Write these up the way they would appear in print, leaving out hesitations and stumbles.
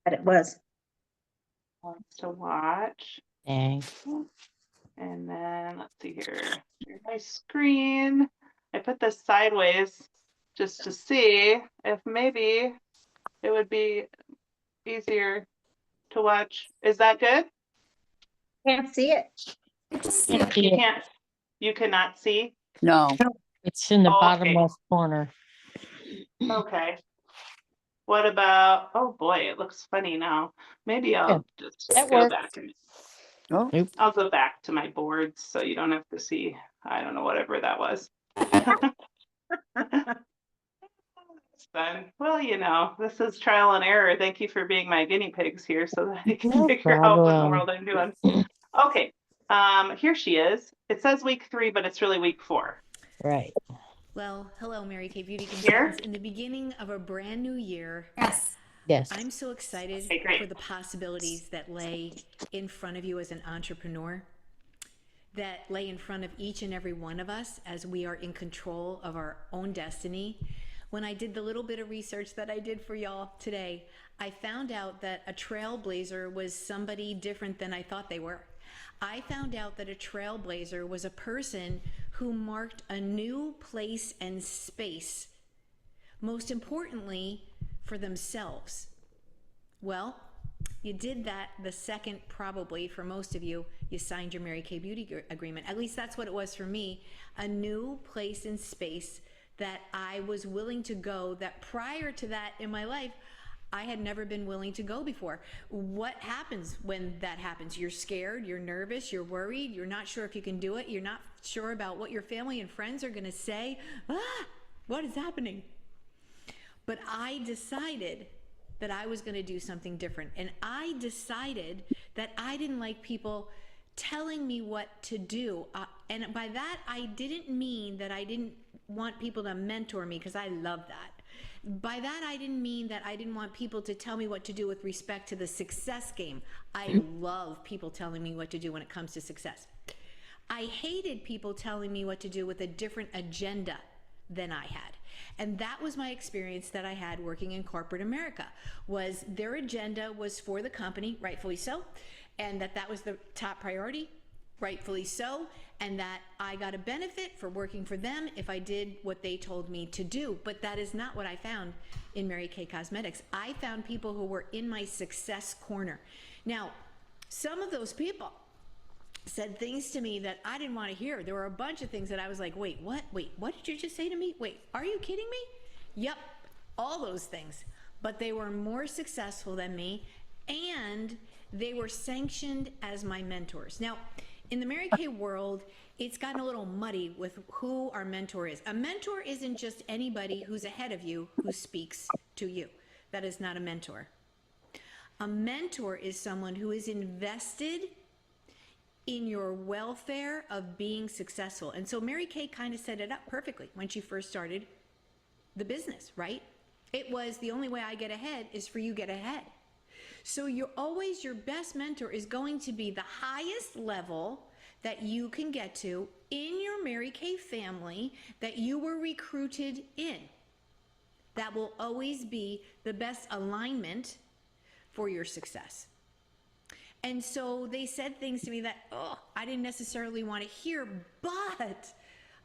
But it was. Wants to watch. Dang. And then let's see here. Here's my screen. I put this sideways just to see if maybe it would be easier to watch. Is that good? Can't see it. Can't see You it. can't, you cannot see? No. It's in the Oh, bottom okay. left corner. Okay. What about, oh boy, it looks funny now. Maybe I'll just That go works. back and Oh, Nope. I'll go back to my boards so you don't have to see, I don't know, whatever that was. It's fun. Well, you know, this is trial and error. Thank you for being my guinea pigs here so that I can No figure out what in the problem. world I'm doing. Okay, here she is. It says week 3, but it's really week 4. Right. Well, hello, Mary Kay Beauty Here? Consultants. In the beginning of a brand new year, yes. Yes. I'm so excited Okay, great. for the possibilities that lay in front of you as an entrepreneur, that lay in front of each and every one of us as we are in control of our own destiny. When I did the little bit of research that I did for y'all today, I found out that a trailblazer was somebody different than I thought they were. I found out that a trailblazer was a person who marked a new place and space, most importantly, for themselves. Well, you did that the second, probably for most of you, you signed your Mary Kay Beauty agreement. At least that's what it was for me. A new place and space that I was willing to go, that prior to that in my life, I had never been willing to go before. What happens when that happens? You're scared, you're nervous, you're worried, you're not sure if you can do it, you're not sure about what your family and friends are gonna say. What is happening? But I decided that I was going to do something different. And I decided that I didn't like people telling me what to do. And by that, I didn't mean that I didn't want people to mentor me, because I love that. By that, I didn't mean that I didn't want people to tell me what to do with respect to the success game. I love people telling me what to do when it comes to success. I hated people telling me what to do with a different agenda than I had. And that was my experience that I had working in corporate America, was their agenda was for the company, rightfully so, and that was the top priority, rightfully so, and that I got a benefit for working for them if I did what they told me to do. But that is not what I found in Mary Kay Cosmetics. I found people who were in my success corner. Now, some of those people said things to me that I didn't want to hear. There were a bunch of things that I was like, wait, what? Wait, what did you just say to me? Wait, are you kidding me? Yep, all those things. But they were more successful than me, and they were sanctioned as my mentors. Now, in the Mary Kay world, it's gotten a little muddy with who our mentor is. A mentor isn't just anybody who's ahead of you who speaks to you. That is not a mentor. A mentor is someone who is invested in your welfare of being successful. And so Mary Kay kind of set it up perfectly when she first started the business, right? It was, the only way I get ahead is for you get ahead. So you're always, your best mentor is going to be the highest level that you can get to in your Mary Kay family that you were recruited in. That will always be the best alignment for your success. And so they said things to me that, I didn't necessarily want to hear, but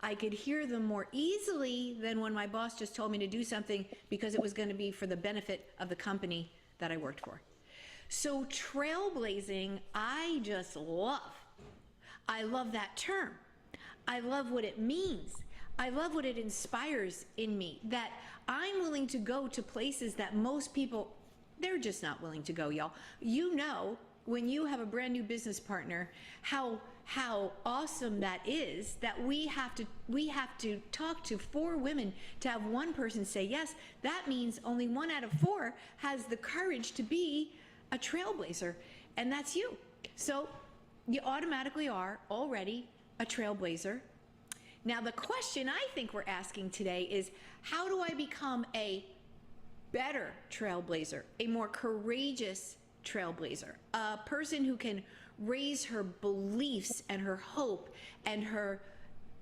I could hear them more easily than when my boss just told me to do something because it was going to be for the benefit of the company that I worked for. So trailblazing, I just love. I love that term. I love what it means. I love what it inspires in me, that I'm willing to go to places that most people, they're just not willing to go, y'all. You know, when you have a brand new business partner, how awesome that is, that we have to talk to 4 women to have one person say yes. That means only 1 out of 4 has the courage to be a trailblazer, and that's you. So you automatically are already a trailblazer. Now the question I think we're asking today is, how do I become a better trailblazer, a more courageous trailblazer, a person who can raise her beliefs and her hope and her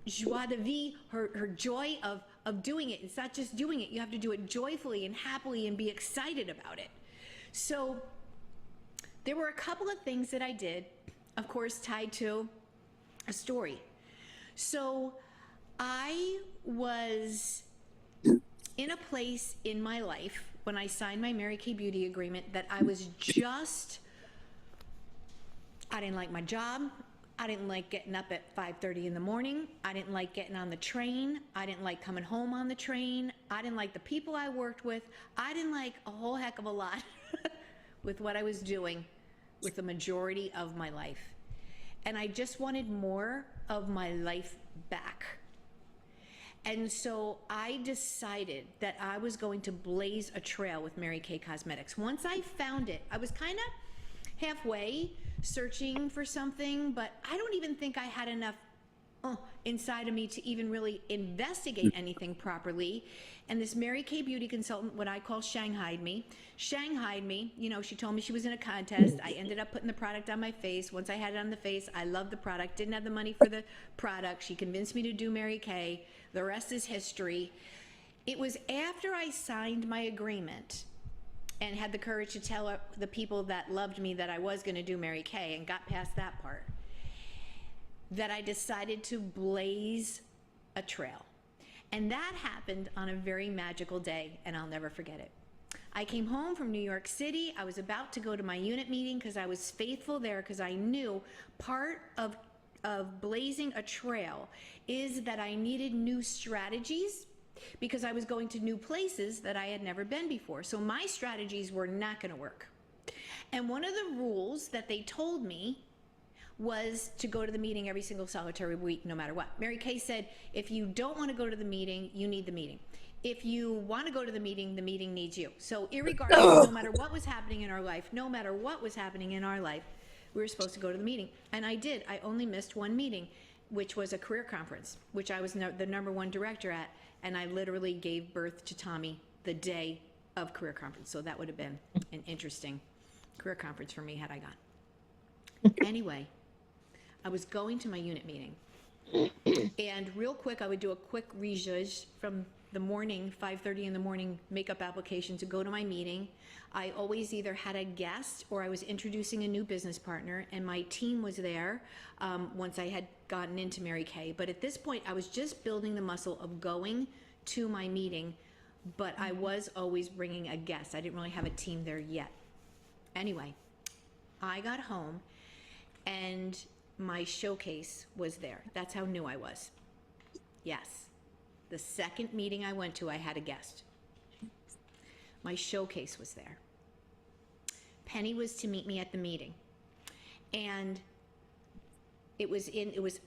joie de vivre, her joy of doing it. It's not just doing it, you have to do it joyfully and happily and be excited about it. So there were a couple of things that I did, of course, tied to a story. So I was in a place in my life when I signed my Mary Kay Beauty agreement that I was just, I didn't like my job. I didn't like getting up at 5:30 in the morning. I didn't like getting on the train. I didn't like coming home on the train. I didn't like the people I worked with. I didn't like a whole heck of a lot with what I was doing with the majority of my life. And I just wanted more of my life back. And so I decided that I was going to blaze a trail with Mary Kay Cosmetics. Once I found it, I was kind of halfway searching for something, but I don't even think I had enough inside of me to even really investigate anything properly. And this Mary Kay beauty consultant, what I call shanghaied me. You know, she told me she was in a contest. I ended up putting the product on my face. Once I had it on the face, I loved the product, didn't have the money for the product. She convinced me to do Mary Kay. The rest is history. It was after I signed my agreement and had the courage to tell the people that loved me that I was going to do Mary Kay and got past that part, that I decided to blaze a trail. And that happened on a very magical day, and I'll never forget it. I came home from New York City. I was about to go to my unit meeting because I was faithful there, because I knew part of blazing a trail is that I needed new strategies, because I was going to new places that I had never been before. So my strategies were not going to work. And one of the rules that they told me was to go to the meeting every single solitary week, no matter what. Mary Kay said, if you don't want to go to the meeting, you need the meeting. If you want to go to the meeting needs you. So irregardless, no matter what was happening in our life, we were supposed to go to the meeting. And I did. I only missed one meeting, which was a career conference, which I was the #1 director at. And I literally gave birth to Tommy the day of career conference. So that would have been an interesting career conference for me had I gone. Anyway, I was going to my unit meeting. And real quick, I would do a quick rejudge from the morning, 5:30 in the morning, makeup application to go to my meeting. I always either had a guest or I was introducing a new business partner, and my team was there once I had gotten into Mary Kay. But at this point, I was just building the muscle of going to my meeting, but I was always bringing a guest. I didn't really have a team there yet. Anyway, I got home and my showcase was there. That's how new I was. Yes. The second meeting I went to, I had a guest. My showcase was there. Penny was to meet me at the meeting. And it was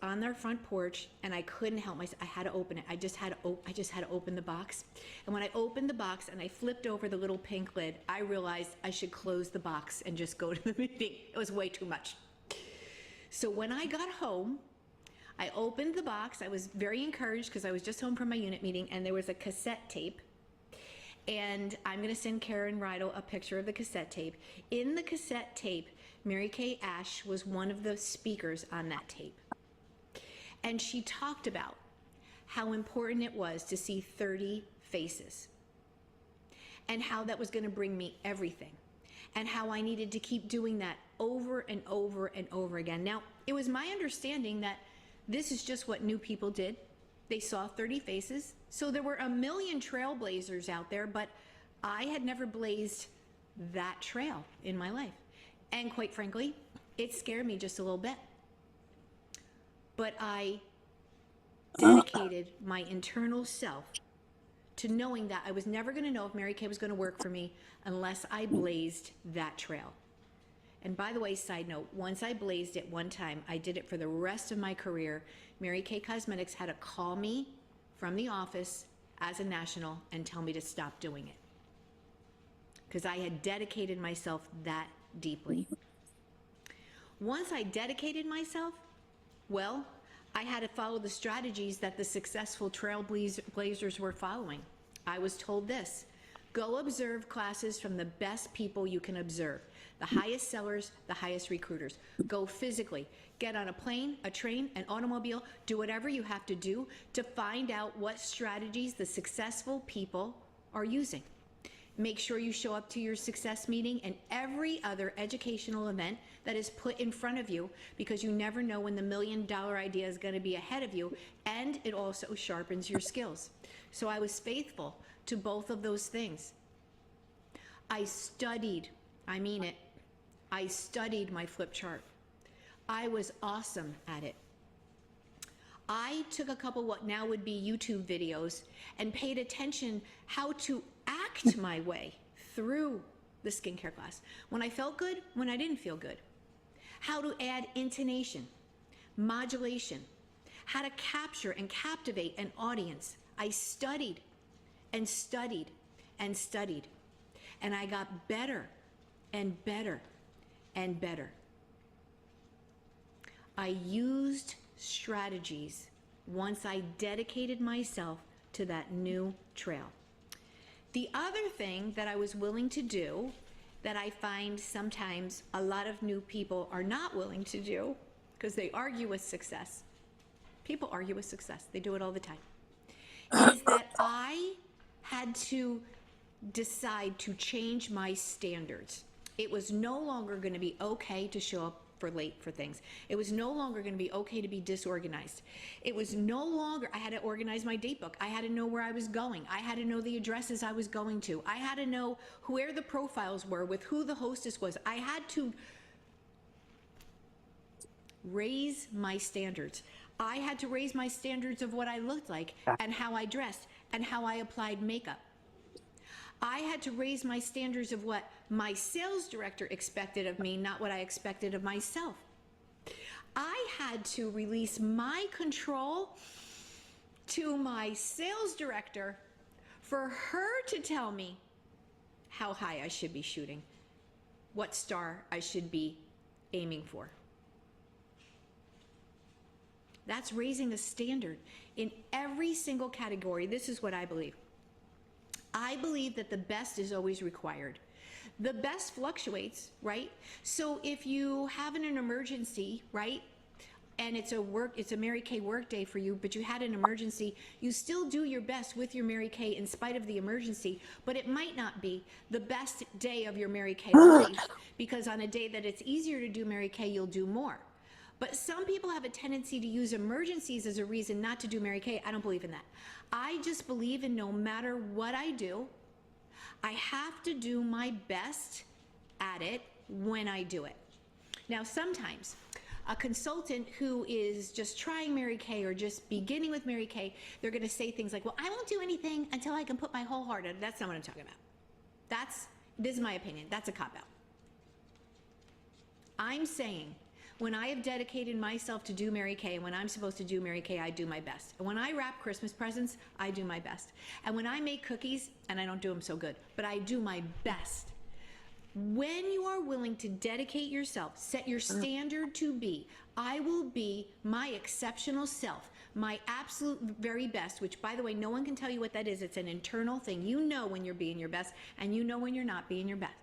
on their front porch, and I couldn't help myself. I had to open it. I just had to open the box. And when I opened the box and I flipped over the little pink lid, I realized I should close the box and just go to the meeting. It was way too much. So when I got home, I opened the box. I was very encouraged because I was just home from my unit meeting, and there was a cassette tape. And I'm going to send Karen Rydell a picture of the cassette tape. In the cassette tape, Mary Kay Ash was one of the speakers on that tape. And she talked about how important it was to see 30 faces, and how that was going to bring me everything, and how I needed to keep doing that over and over and over again. Now, it was my understanding that this is just what new people did. They saw 30 faces. So there were a million trailblazers out there, but I had never blazed that trail in my life. And quite frankly, it scared me just a little bit. But I dedicated my internal self to knowing that I was never going to know if Mary Kay was going to work for me unless I blazed that trail. And by the way, side note, once I blazed it one time, I did it for the rest of my career. Mary Kay Cosmetics had to call me from the office as a national and tell me to stop doing it, because I had dedicated myself that deeply. Once I dedicated myself, well, I had to follow the strategies that the successful trailblazers were following. I was told this: go observe classes from the best people you can observe, the highest sellers, the highest recruiters. Go physically, get on a plane, a train, an automobile, do whatever you have to do to find out what strategies the successful people are using. Make sure you show up to your success meeting and every other educational event that is put in front of you, because you never know when the $1 million idea is going to be ahead of you, and it also sharpens your skills. So I was faithful to both of those things. I studied, I mean it, I studied my flip chart. I was awesome at it. I took a couple what now would be YouTube videos and paid attention how to act my way through the skincare class. When I felt good, when I didn't feel good. How to add intonation, modulation, how to capture and captivate an audience. I studied and studied and studied, and I got better and better and better. I used strategies once I dedicated myself to that new trail. The other thing that I was willing to do, that I find sometimes a lot of new people are not willing to do, because they argue with success. People argue with success. They do it all the time. Is that I had to decide to change my standards. It was no longer going to be okay to show up late for things. It was no longer going to be okay to be disorganized. It was no longer, I had to organize my date book. I had to know where I was going. I had to know the addresses I was going to. I had to know where the profiles were, with who the hostess was. I had to raise my standards. I had to raise my standards of what I looked like and how I dressed and how I applied makeup. I had to raise my standards of what my sales director expected of me, not what I expected of myself. I had to release my control to my sales director for her to tell me how high I should be shooting, what star I should be aiming for. That's raising the standard in every single category. This is what I believe. I believe that the best is always required. The best fluctuates, right? So if you have an emergency, right, and it's a Mary Kay work day for you, but you had an emergency, you still do your best with your Mary Kay in spite of the emergency, but it might not be the best day of your Mary Kay life, because on a day that it's easier to do Mary Kay, you'll do more. But some people have a tendency to use emergencies as a reason not to do Mary Kay. I don't believe in that. I just believe in no matter what I do, I have to do my best at it when I do it. Now, sometimes a consultant who is just trying Mary Kay or just beginning with Mary Kay, they're going to say things like, well, I won't do anything until I can put my whole heart in. That's not what I'm talking about. This is my opinion. That's a cop-out. I'm saying, when I have dedicated myself to do Mary Kay, and when I'm supposed to do Mary Kay, I do my best. And when I wrap Christmas presents, I do my best. And when I make cookies, and I don't do them so good, but I do my best. When you are willing to dedicate yourself, set your standard to be, I will be my exceptional self, my absolute very best, which, by the way, no one can tell you what that is. It's an internal thing. You know when you're being your best, and you know when you're not being your best.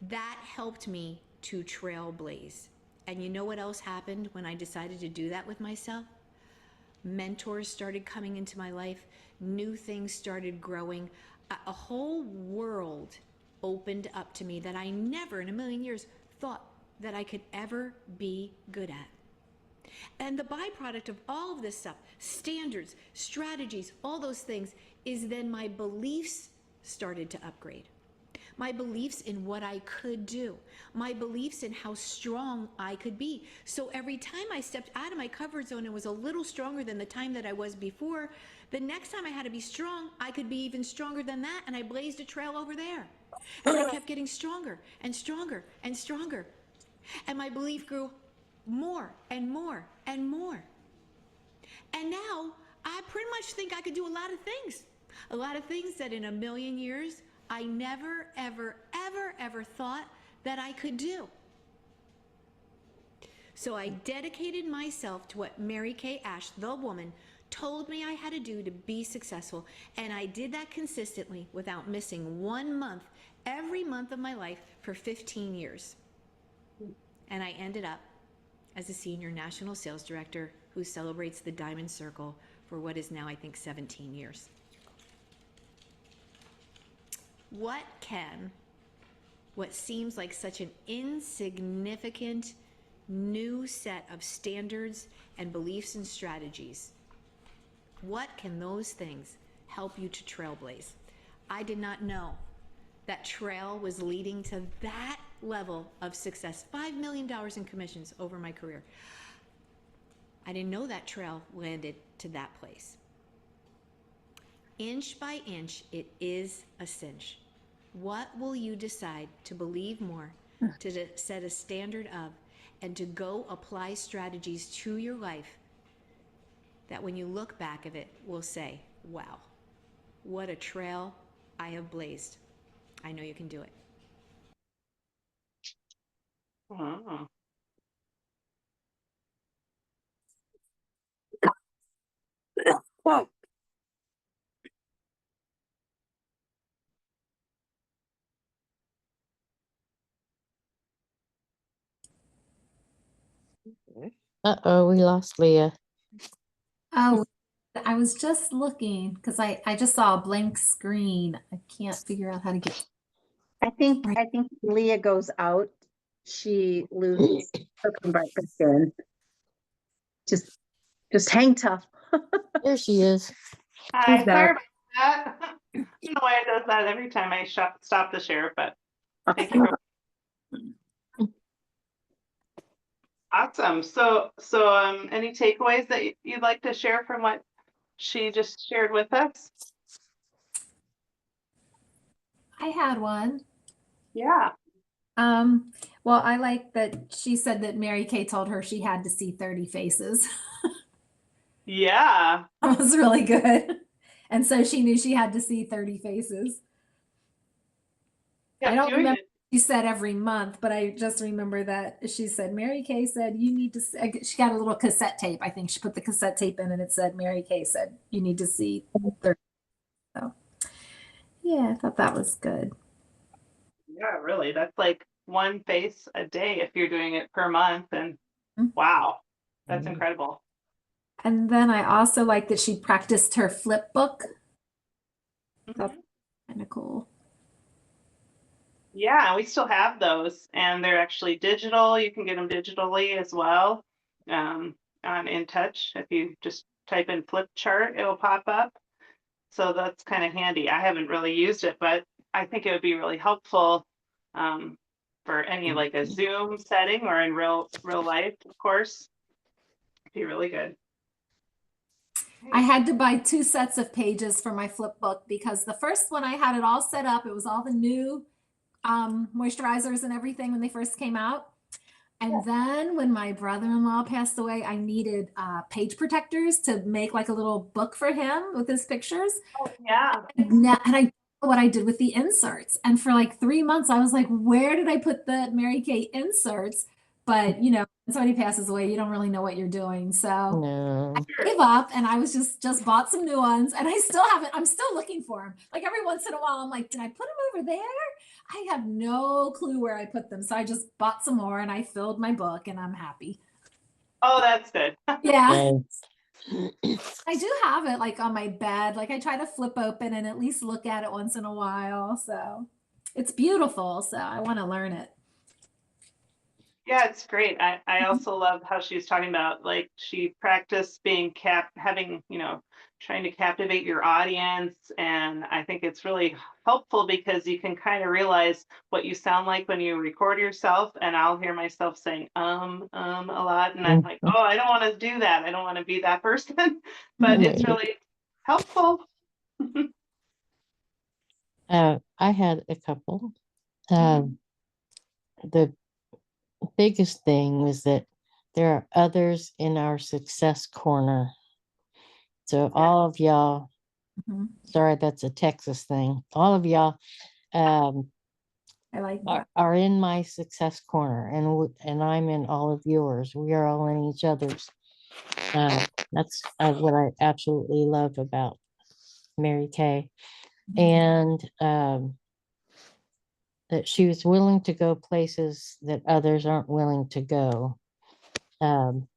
That helped me to trailblaze. And you know what else happened when I decided to do that with myself? Mentors started coming into my life. New things started growing. A whole world opened up to me that I never in a million years thought that I could ever be good at. And the byproduct of all of this stuff, standards, strategies, all those things, is then my beliefs started to upgrade. My beliefs in what I could do, my beliefs in how strong I could be. So every time I stepped out of my comfort zone and was a little stronger than the time that I was before, the next time I had to be strong, I could be even stronger than that, and I blazed a trail over there. And I kept getting stronger and stronger and stronger. And my belief grew more and more and more. And now I pretty much think I could do a lot of things. A lot of things that in a million years, I never, ever, ever, ever thought that I could do. So I dedicated myself to what Mary Kay Ash, the woman, told me I had to do to be successful. And I did that consistently without missing 1 month, every month of my life for 15 years. And I ended up as a senior national sales director who celebrates the Diamond Circle for what is now, I think, 17 years. what seems like such an insignificant new set of standards and beliefs and strategies, what can those things help you to trailblaze? I did not know that trail was leading to that level of success. $5 million in commissions over my career. I didn't know that trail landed to that place. Inch by inch, it is a cinch. What will you decide to believe more, to set a standard of, and to go apply strategies to your life that when you look back at it will say, wow, what a trail I have blazed. I know you can do it. Oh. Uh-oh, we lost Leah. Oh, I was just looking because I just saw a blank screen. I can't figure out how to get. I think Leah goes out. She loses her compartment. Just hang tough. There she is. Hi, She's sorry back. about that. I don't know why it does that every time I stop the share, but thank you. Awesome. So, any takeaways that you'd like to share from what she just shared with us? I had one. Yeah. Well, I like that she said that Mary Kay told her she had to see 30 faces. Yeah. That was really good. And so she knew she had to see 30 faces. I Kept don't doing remember it. she said every month, but I just remember that she said, Mary Kay said, you need to see, she got a little cassette tape. I think she put the cassette tape in and it said, Mary Kay said, you need to see 30. So, yeah, I thought that was good. Yeah, really. That's like one face a day if you're doing it per month. And wow, that's incredible. And then I also like that she practiced her flip book. That's kind of cool. Yeah, we still have those, and they're actually digital. You can get them digitally as well on In Touch. If you just type in flip chart, it'll pop up. So that's kind of handy. I haven't really used it, but I think it would be really helpful for any like a Zoom setting or in real life, of course. It'd be really good. I had to buy 2 sets of pages for my flip book because the first one I had it all set up. It was all the new moisturizers and everything when they first came out. And then when my brother-in-law passed away, I needed page protectors to make like a little book for him with his pictures. Oh, yeah. And I don't know what I did with the inserts. And for like 3 months, I was like, where did I put the Mary Kay inserts? But you know, when somebody passes away, you don't really know what you're doing. So No. I gave up and I was just bought some new ones and I still haven't, I'm still looking for them. Like every once in a while, I'm like, did I put them over there? I have no clue where I put them. So I just bought some more and I filled my book and I'm happy. Oh, that's good. Yeah. Yes. I do have it like on my bed. Like I try to flip open and at least look at it once in a while. So it's beautiful. So I want to learn it. Yeah, it's great. I also love how she's talking about like she practiced being having, trying to captivate your audience. And I think it's really helpful because you can kind of realize what you sound like when you record yourself. And I'll hear myself saying, a lot. And I'm like, oh, I don't want to do that. I don't want to be that person. But it's really helpful. I had a couple. The biggest thing was that there are others in our success corner. So all of y'all, sorry, that's a Texas thing. All of y'all I like that. are in my success corner, and I'm in all of yours. We are all in each other's. That's what I absolutely love about Mary Kay, and that she was willing to go places that others aren't willing to go. I'm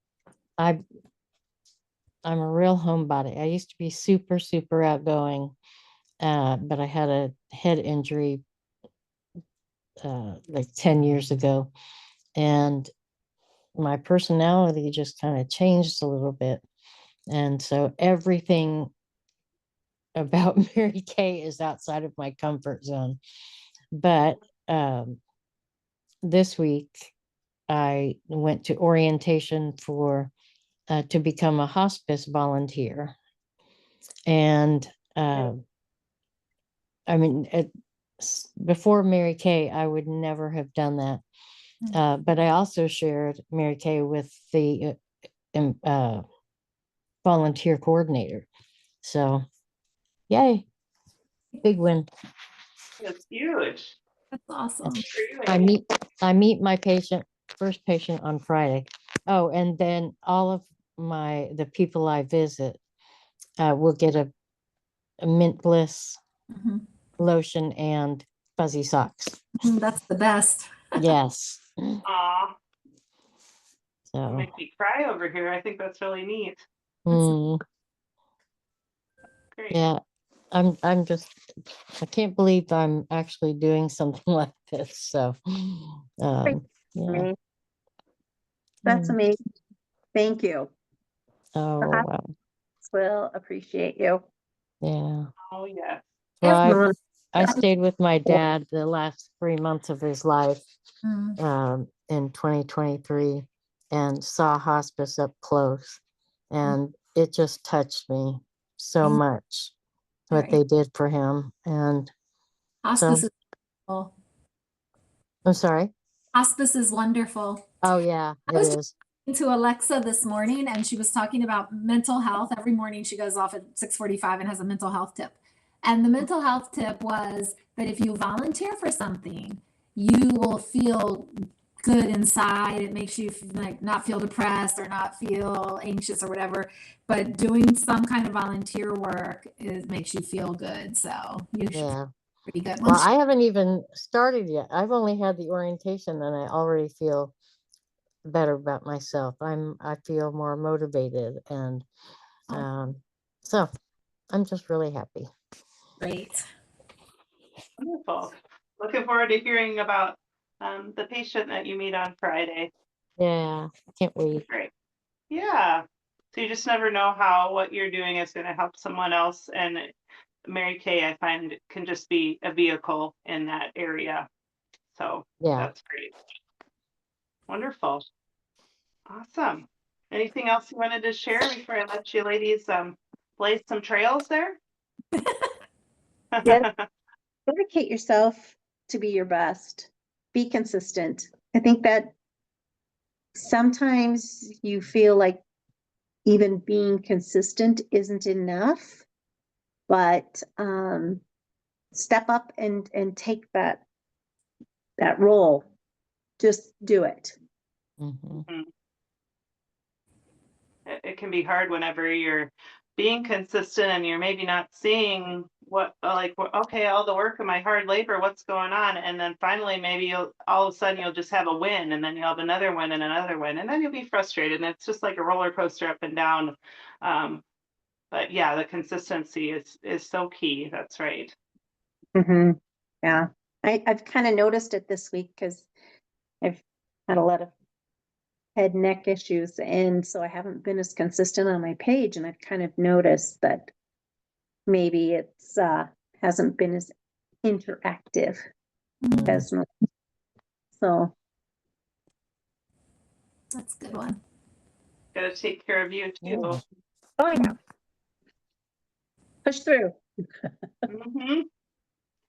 a real homebody. I used to be super, super outgoing. but I had a head injury like 10 years ago, and my personality just kind of changed a little bit. And so everything about Mary Kay is outside of my comfort zone. But this week I went to orientation for to become a hospice volunteer. And I mean, before Mary Kay, I would never have done that. But I also shared Mary Kay with the volunteer coordinator. So, yay, big win. It's huge. That's awesome. Good for you, I Amy. meet my first patient on Friday. Oh, and then all of the people I visit will get a mint bliss Mhm. lotion and fuzzy socks. That's the best. Yes. Aw, it So, makes me cry over here. I think that's really neat. mm, Great. yeah, I'm just, I can't believe I'm actually doing something like this. So, yeah. Amazing. That's Mm. amazing. Thank you. Oh, The wow. hospitals will appreciate you. Yeah. Oh, yes. Well, Everyone. I stayed with my dad the last 3 months of his life Mm. in 2023 and saw hospice up close. And it just touched me so Mm. much what Right. they did for him. And Hospice so, is wonderful. I'm sorry. Hospice is wonderful. Oh, yeah, I it was is. to Alexa this morning and she was talking about mental health. Every morning she goes off at 6:45 and has a mental health tip. And the mental health tip was that if you volunteer for something, you will feel good inside. It makes you like not feel depressed or not feel anxious or whatever. But doing some kind of volunteer work makes you feel good. So you should feel Yeah. pretty good. Well, I haven't even started yet. I've only had the orientation and I already feel better about myself. I feel more motivated and so I'm just really happy. Great. Wonderful. Looking forward to hearing about the patient that you meet on Friday. Yeah, I can't wait. Great. Yeah. So you just never know how what you're doing is going to help someone else. And Mary Kay, I find, can just be a vehicle in that area. So Yeah. that's great. Wonderful. Awesome. Anything else you wanted to share before I let you ladies blaze some trails there? Yes. Dedicate yourself to be your best. Be consistent. I think that sometimes you feel like even being consistent isn't enough, but step up and take that role. Just do it. Mhm. It can be hard whenever you're being consistent and you're maybe not seeing what okay, all the work of my hard labor, what's going on, and then finally maybe you'll all of a sudden you'll just have a win, and then you'll have another win and another win, and then you'll be frustrated, and it's just like a roller coaster up and down. But yeah, the consistency is so key. That's right. Mm-hmm. Yeah, I've kind of noticed it this week because I've had a lot of head neck issues, and so I haven't been as consistent on my page, and I've kind of noticed that maybe it's hasn't been as interactive as much. So That's a good one. Got to take care of you too. Yeah. oh yeah, push through. Hmm.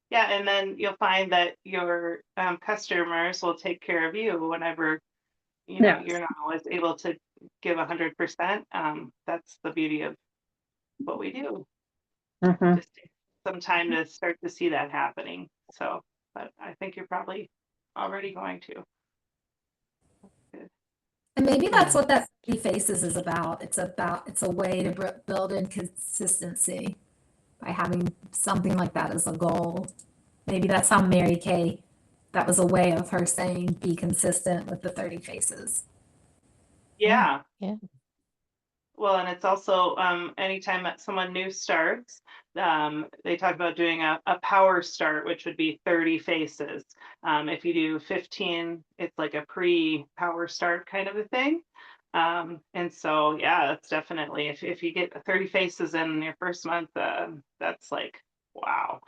Yeah, and then you'll find that your customers will take care of you whenever Yes. you're not always able to give 100%. That's the beauty of what we do. Mhm. Just take some time to start to see that happening. So, but I think you're probably already going to. And maybe that's what that 30 faces is about. It's a way to build in consistency by having something like that as a goal. Maybe that's how Mary Kay, that was a way of her saying, be consistent with the 30 faces. Yeah. Yeah. well, and it's also anytime that someone new starts, they talk about doing a power start, which would be 30 faces. If you do 15, it's like a pre-power start kind of a thing. And so, yeah, that's definitely, if you get 30 faces in your first month, that's like, wow.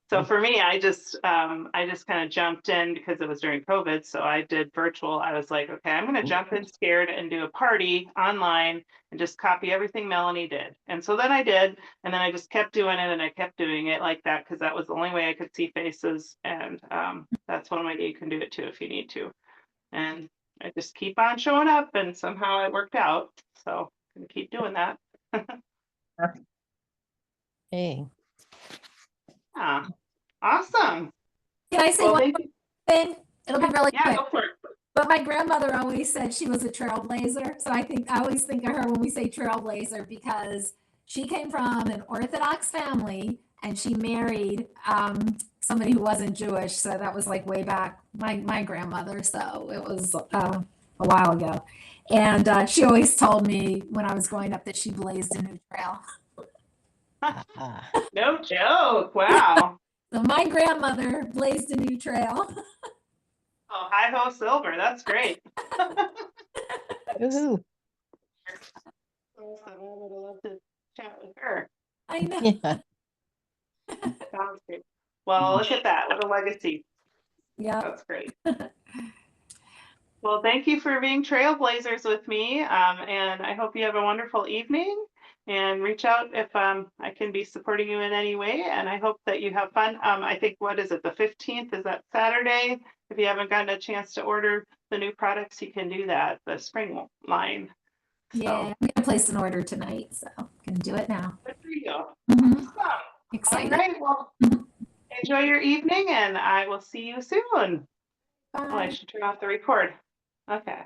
So for me, I just kind of jumped in because it was during COVID. So I did virtual. I was like, okay, I'm going to jump in scared and do a party online and just copy everything Melanie did. And so then I did, and then I just kept doing it, and I kept doing it like that because that was the only way I could see faces. And that's one way you can do it too if you need to. And I just keep on showing up, and somehow it worked out. So I'm gonna keep doing that. Hey, Ah, awesome. Can I say Well, one thank you. thing? It'll be really Yeah, quick. go for it. But my grandmother always said she was a trailblazer. So I always think of her when we say trailblazer because she came from an Orthodox family and she married somebody who wasn't Jewish. So that was like way back, my grandmother. So it was a while ago. And she always told me when I was growing up that she blazed a new trail. ah, No joke. Wow. So my grandmother blazed a new trail. Oh, hi ho silver. That's great. woohoo. Awesome. I would have loved to chat with her. I know. Yeah. Sounds great. Well, look at that. What a legacy. Yeah. That's great. Well, thank you for being trailblazers with me. And I hope you have a wonderful evening, and reach out if I can be supporting you in any way. And I hope that you have fun. I think, what is it, the 15th? Is that Saturday? If you haven't gotten a chance to order the new products, you can do that, the spring line. Yeah. So, I'm going to place an order tonight. So can do it now. good for you. Mhm. Awesome. All Excited. right. Well, enjoy your evening, and I will see you soon. Oh, I Bye. should turn off the record. Okay.